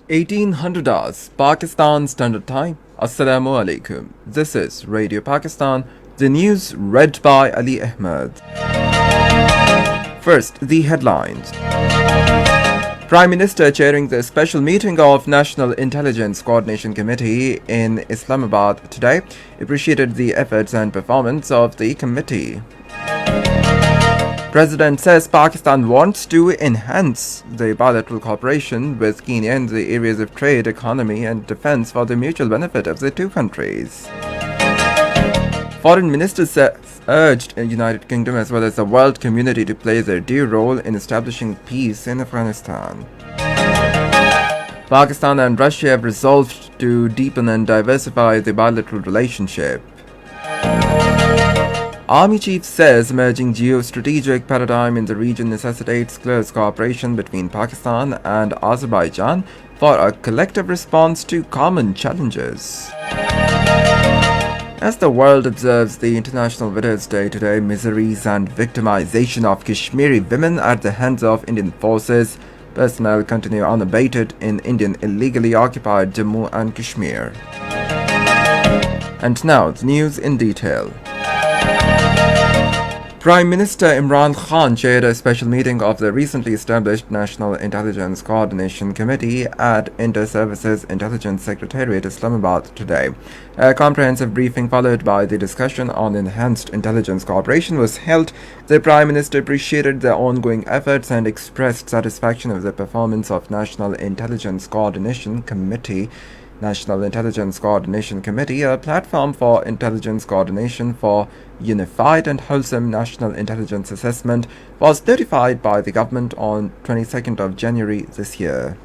1800 hours, Pakistan Standard Time. Assalamu alaikum. This is Radio Pakistan, the news read by Ali Ahmed. First, the headlines. Prime Minister chairing the special meeting of National Intelligence Coordination Committee in Islamabad today appreciated the efforts and performance of the committee. President says Pakistan wants to enhance the bilateral cooperation with Kenya in the areas of trade, economy and defense for the mutual benefit of the two countries. Foreign Minister urged the United Kingdom as well as the world community to play their due role in establishing peace in Afghanistan. Pakistan and Russia have resolved to deepen and diversify the bilateral relationship. Army Chief says emerging geostrategic paradigm in the region necessitates close cooperation between Pakistan and Azerbaijan for a collective response to common challenges. As the world observes the International Widows' Day today, miseries and victimization of Kashmiri women at the hands of Indian forces personnel continue unabated in Indian illegally occupied Jammu and Kashmir. And now, the news in detail. Prime Minister Imran Khan chaired a special meeting of the recently established National Intelligence Coordination Committee at Inter-Services Intelligence Secretariat, Islamabad today. A comprehensive briefing followed by the discussion on enhanced intelligence cooperation was held. The Prime Minister appreciated the ongoing efforts and expressed satisfaction with the performance of National Intelligence Coordination Committee. National Intelligence Coordination Committee, a platform for intelligence coordination for unified and wholesome national intelligence assessment, was notified by the government on 22nd of January this year.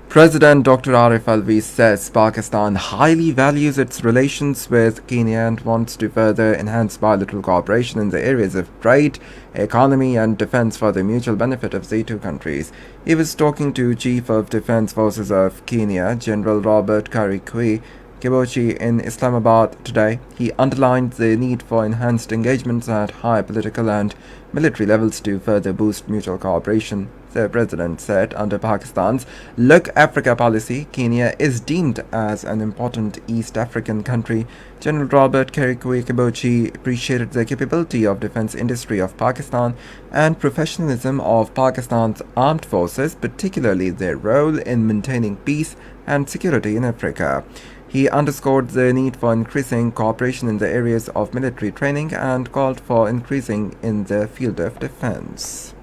President Dr. Arif Alvi says Pakistan highly values its relations with Kenya and wants to further enhance bilateral cooperation in the areas of trade, economy and defense for the mutual benefit of the two countries. He was talking to Chief of Defense Forces of Kenya, General Robert Karikui Kibochi, in Islamabad today. He underlined the need for enhanced engagements at high political and military levels to further boost mutual cooperation. The president said under Pakistan's Look Africa policy, Kenya is deemed as an important East African country. General Robert Karikui Kibochi appreciated the capability of defense industry of Pakistan and professionalism of Pakistan's armed forces, particularly their role in maintaining peace and security in Africa. He underscored the need for increasing cooperation in the areas of military training and called for increasing in the field of defense.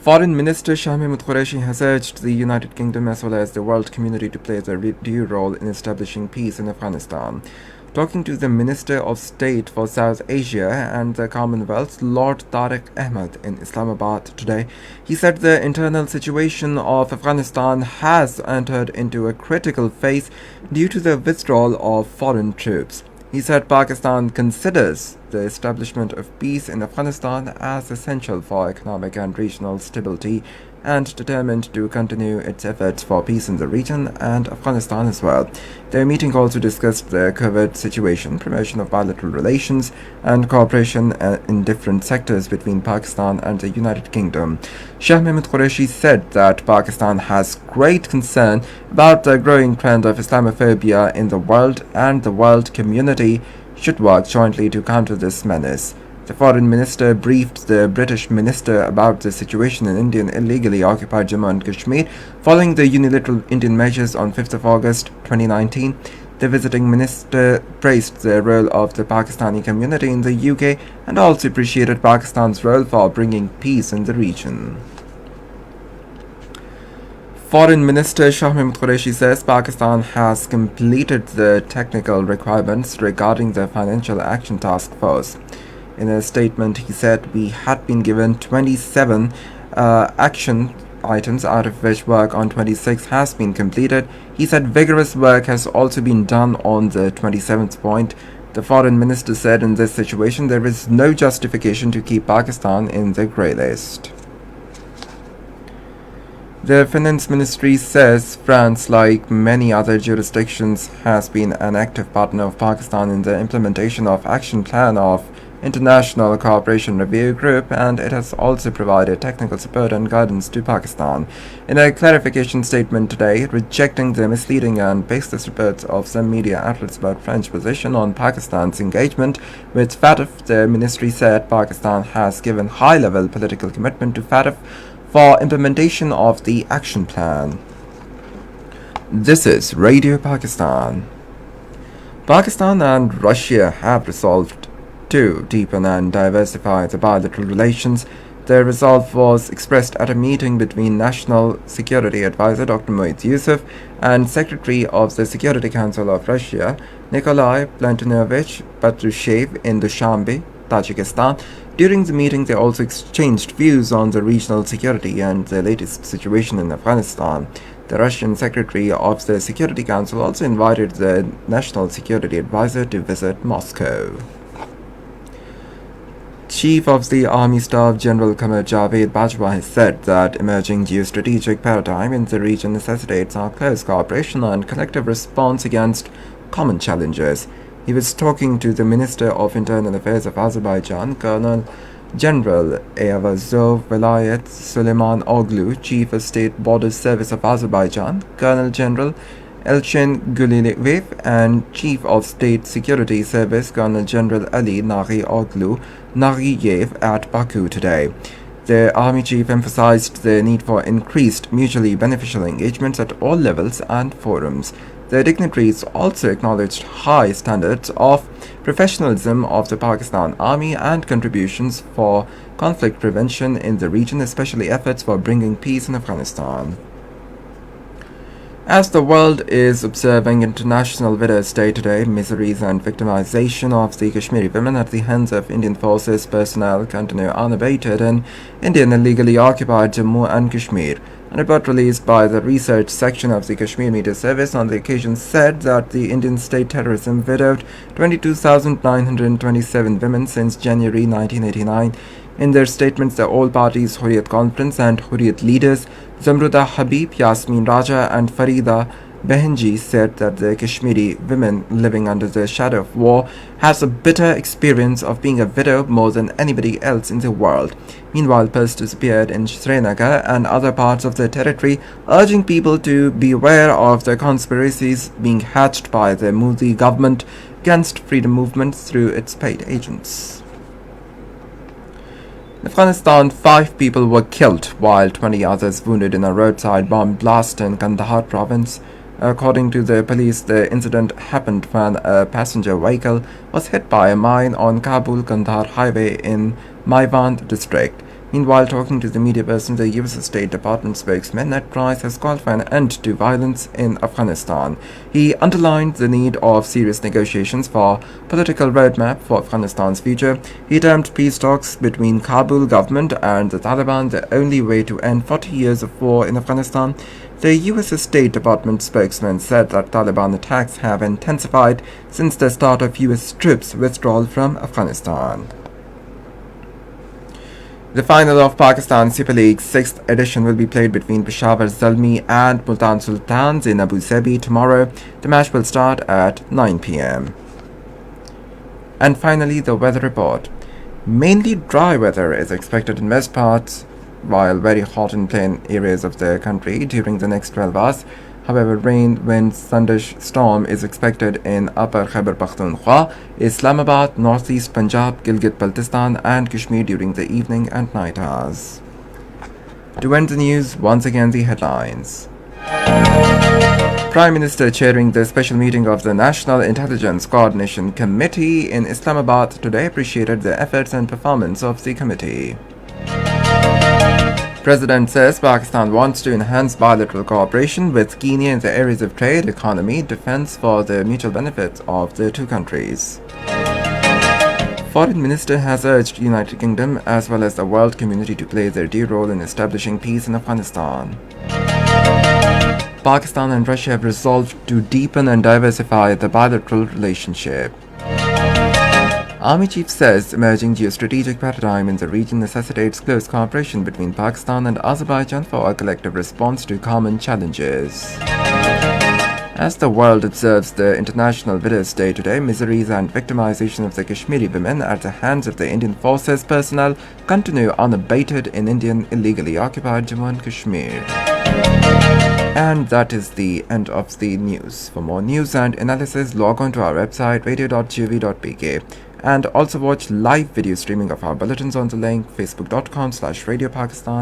Foreign Minister Shah Mahmood Qureshi has urged the United Kingdom as well as the world community to play their due role in establishing peace in Afghanistan. Talking to the Minister of State for South Asia and the Commonwealth, Lord Tariq Ahmed, in Islamabad today, he said the internal situation of Afghanistan has entered into a critical phase due to the withdrawal of foreign troops. He said Pakistan considers the establishment of peace in Afghanistan as essential for economic and regional stability and determined to continue its efforts for peace in the region and Afghanistan as well. Their meeting also discussed the COVID situation, promotion of bilateral relations, and cooperation in different sectors between Pakistan and the United Kingdom. Shah Mahmood Qureshi said that Pakistan has great concern about the growing trend of Islamophobia in the world and the world community should work jointly to counter this menace. The foreign minister briefed the British minister about the situation in Indian illegally occupied Jammu and Kashmir following the unilateral Indian measures on 5th of August 2019. The visiting minister praised the role of the Pakistani community in the UK and also appreciated Pakistan's role for bringing peace in the region. Foreign Minister Shah Mahmood Qureshi says Pakistan has completed the technical requirements regarding the Financial Action Task Force. In a statement, he said, "We had been given 27 action items, out of which work on 26 has been completed." He said vigorous work has also been done on the 27th point. The foreign minister said in this situation there is no justification to keep Pakistan in the grey list. The Finance Ministry says France, like many other jurisdictions, has been an active partner of Pakistan in the implementation of Action Plan of International Cooperation Review Group, and it has also provided technical support and guidance to Pakistan. In a clarification statement today, rejecting the misleading and baseless reports of some media outlets about French position on Pakistan's engagement with FATF, the ministry said Pakistan has given high-level political commitment to FATF for implementation of the action plan. This is Radio Pakistan. Pakistan and Russia have resolved to deepen and diversify the bilateral relations. The resolve was expressed at a meeting between National Security Advisor Dr. Moeed Yusuf and Secretary of the Security Council of Russia, Nikolai Plantanovich Patrushev in Dushanbe, Tajikistan. During the meeting, they also exchanged views on the regional security and the latest situation in Afghanistan. The Russian Secretary of the Security Council also invited the National Security Advisor to visit Moscow. Chief of the Army Staff General Qamar Javed Bajwa has said that emerging geostrategic paradigm in the region necessitates our close cooperation and collective response against common challenges. He was talking to the Minister of Internal Affairs of Azerbaijan, Colonel General Eyvazov Velayat Suleiman Oglu, Chief of State Border Service of Azerbaijan, Colonel General Elchin Guliyev, and Chief of State Security Service Colonel General Ali Naghi Oglu Naghiyev at Baku today. The Army Chief emphasized the need for increased mutually beneficial engagements at all levels and forums. The dignitaries also acknowledged high standards of professionalism of the Pakistan Army and contributions for conflict prevention in the region, especially efforts for bringing peace in Afghanistan. As the world is observing International Widows' Day today, miseries and victimization of the Kashmiri women at the hands of Indian forces personnel continue unabated in Indian illegally occupied Jammu and Kashmir. A report released by the research section of the Kashmir Media Service on the occasion said that the Indian state terrorism widowed 22,927 women since January 1989. In their statements, the All Parties Hurriyat Conference and Hurriyat leaders Zamruda Habib, Yasmin Raja and Farida Behenji said that the Kashmiri women living under the shadow of war has a bitter experience of being a widow more than anybody else in the world. Meanwhile, posters appeared in Srinagar and other parts of the territory urging people to beware of the conspiracies being hatched by the Modi government against freedom movements through its paid agents. In Afghanistan, 5 people were killed while 20 others wounded in a roadside bomb blast in Kandahar province. According to the police, the incident happened when a passenger vehicle was hit by a mine on Kabul-Kandahar highway in Maiwand district. Meanwhile, talking to the media person, the U.S. State Department spokesman Ned Price has called for an end to violence in Afghanistan. He underlined the need of serious negotiations for political roadmap for Afghanistan's future. He termed peace talks between Kabul government and the Taliban the only way to end 40 years of war in Afghanistan. The U.S. State Department spokesman said that Taliban attacks have intensified since the start of U.S. troops' withdrawal from Afghanistan. The final of Pakistan Super League's 6th edition will be played between Peshawar Zalmi and Multan Sultans in Abu Dhabi tomorrow. The match will start at 9 p.m. And finally, the weather report. Mainly dry weather is expected in most parts, while very hot in plain areas of the country during the next 12 hours. However, rain, wind, thunderstorm is expected in Upper Khyber Pakhtunkhwa, Islamabad, Northeast Punjab, Gilgit-Baltistan and Kashmir during the evening and night hours. To end the news, once again the headlines. Prime Minister chairing the special meeting of the National Intelligence Coordination Committee in Islamabad today appreciated the efforts and performance of the committee. President says Pakistan wants to enhance bilateral cooperation with Kenya in the areas of trade, economy, defense for the mutual benefit of the two countries. Foreign Minister has urged United Kingdom as well as the world community to play their due role in establishing peace in Afghanistan. Pakistan and Russia have resolved to deepen and diversify the bilateral relationship. Army Chief says emerging geostrategic paradigm in the region necessitates close cooperation between Pakistan and Azerbaijan for a collective response to common challenges. As the world observes the International Widows' Day today, miseries and victimization of the Kashmiri women at the hands of the Indian Forces personnel continue unabated in Indian illegally occupied Jammu and Kashmir. And that is the end of the news. For more news and analysis, log on to our website radio.gov.pk and also watch live video streaming of our bulletins on the link facebook.com/Radio Pakistan.